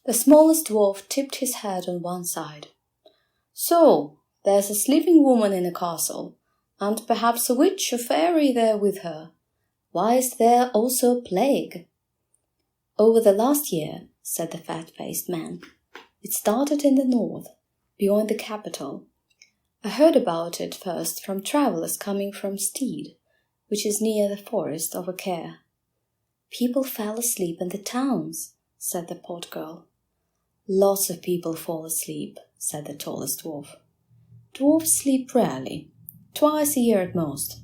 The smallest dwarf tipped his head on one side. "So, there's a sleeping woman in the castle, and perhaps a witch or fairy there with her. Why is there also a plague?" "Over the last year," said the fat-faced man. "It started in the north, beyond the capital. I heard about it first from travellers coming from Steed, which is near the forest over Care. People fell asleep in the towns," said the pot girl. "Lots of people fall asleep," said the tallest dwarf. "Dwarfs sleep rarely, twice a year at most,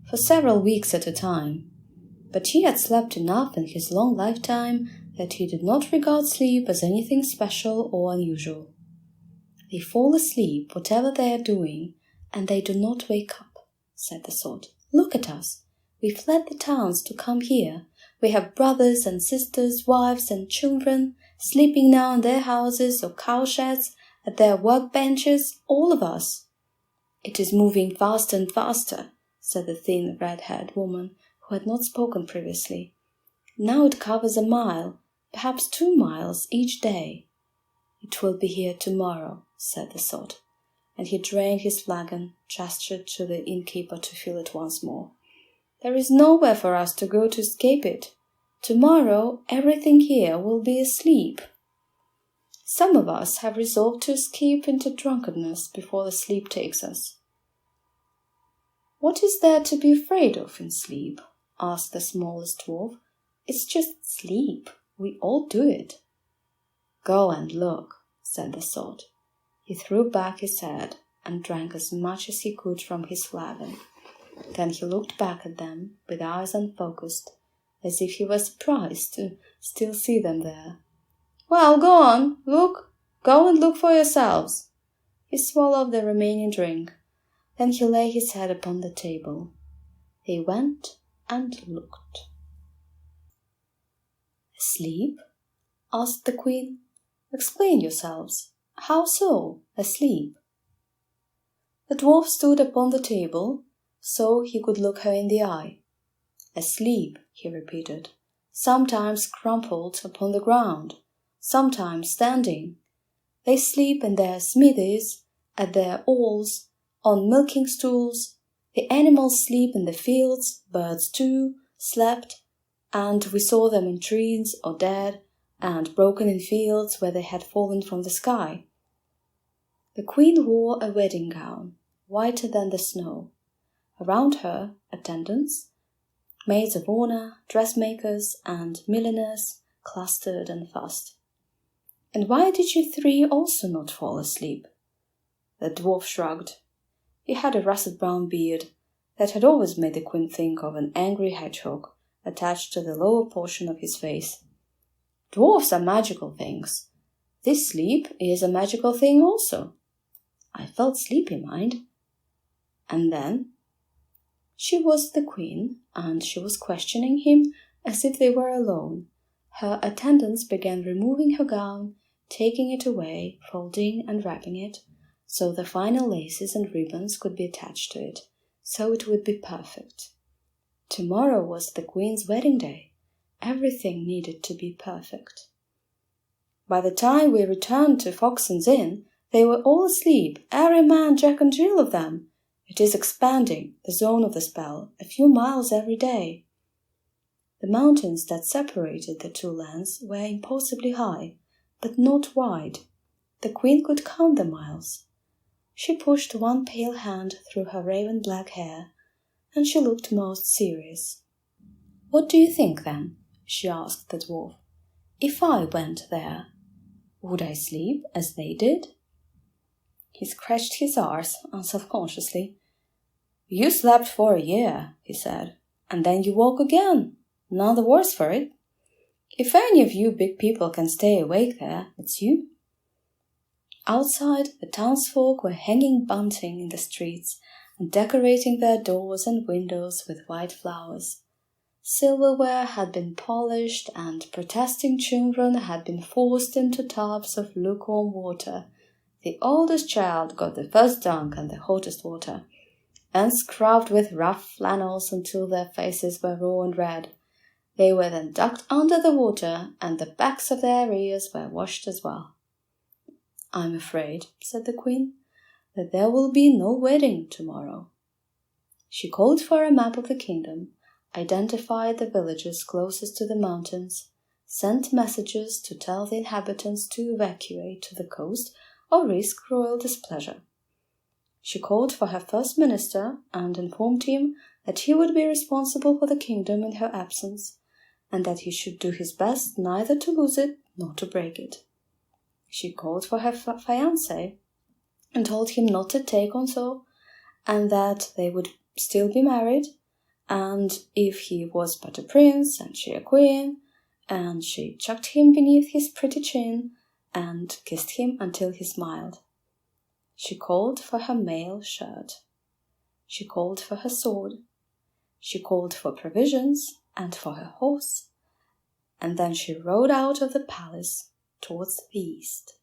for several weeks at a time. But he had slept enough in his long lifetime that he did not regard sleep as anything special or unusual. They fall asleep whatever they are doing, and they do not wake up," said the sot. "Look at us. We fled the towns to come here. We have brothers and sisters, wives and children, sleeping now in their houses or cowsheds, at their workbenches, all of us." "It is moving faster and faster," said the thin red-haired woman, who had not spoken previously. "Now it covers a mile, perhaps 2 miles each day." "It will be here tomorrow," said the sot, and he drained his flagon, gestured to the innkeeper to fill it once more. "There is nowhere for us to go to escape it. Tomorrow everything here will be asleep. Some of us have resolved to escape into drunkenness before the sleep takes us." "What is there to be afraid of in sleep?" asked the smallest dwarf. "It's just sleep. We all do it." "Go and look," said the sot. He threw back his head and drank as much as he could from his flagon. Then he looked back at them with eyes unfocused, as if he were surprised to still see them there. "Well, go on, look. Go and look for yourselves." He swallowed the remaining drink. Then he laid his head upon the table. They went and looked. "Asleep?" asked the queen. "Explain yourselves. How so, asleep?" The dwarf stood upon the table, so he could look her in the eye. "Asleep," he repeated, "sometimes crumpled upon the ground, sometimes standing. They sleep in their smithies, at their awls, on milking stools. The animals sleep in the fields, birds too slept, and we saw them in trees or dead, and broken in fields where they had fallen from the sky." The queen wore a wedding gown, whiter than the snow. Around her, attendants, maids of honor, dressmakers, and milliners clustered and fussed. "And why did you 3 also not fall asleep?" The dwarf shrugged. He had a russet brown beard that had always made the queen think of an angry hedgehog attached to the lower portion of his face. "Dwarfs are magical things. This sleep is a magical thing also. I felt sleepy, mind." And then she was the queen, and she was questioning him as if they were alone. Her attendants began removing her gown, taking it away, folding and wrapping it, so the final laces and ribbons could be attached to it, so it would be perfect. Tomorrow was the queen's wedding day. Everything needed to be perfect. By the time we returned to Foxton's Inn, they were all asleep, every man, Jack and Jill of them. It is expanding, the zone of the spell, a few miles every day. The mountains that separated the 2 lands were impossibly high, but not wide. The queen could count the miles. She pushed one pale hand through her raven-black hair, and she looked most serious. "What do you think, then?" she asked the dwarf. "If I went there, would I sleep as they did?" He scratched his arse unselfconsciously. "You slept for a year," he said, "and then you woke again. None the worse for it. If any of you big people can stay awake there, it's you." Outside, the townsfolk were hanging bunting in the streets and decorating their doors and windows with white flowers. Silverware had been polished, and protesting children had been forced into tubs of lukewarm water. The oldest child got the first dunk and the hottest water, and scrubbed with rough flannels until their faces were raw and red. They were then ducked under the water, and the backs of their ears were washed as well. "I'm afraid," said the queen, "that there will be no wedding tomorrow." She called for a map of the kingdom, identified the villages closest to the mountains, sent messages to tell the inhabitants to evacuate to the coast or risk royal displeasure. She called for her first minister and informed him that he would be responsible for the kingdom in her absence, and that he should do his best neither to lose it nor to break it. She called for her fiancé and told him not to take on so, and that they would still be married, and if he was but a prince and she a queen, and she chucked him beneath his pretty chin and kissed him until he smiled. She called for her mail shirt. She called for her sword. She called for provisions and for her horse, and then she rode out of the palace towards the east.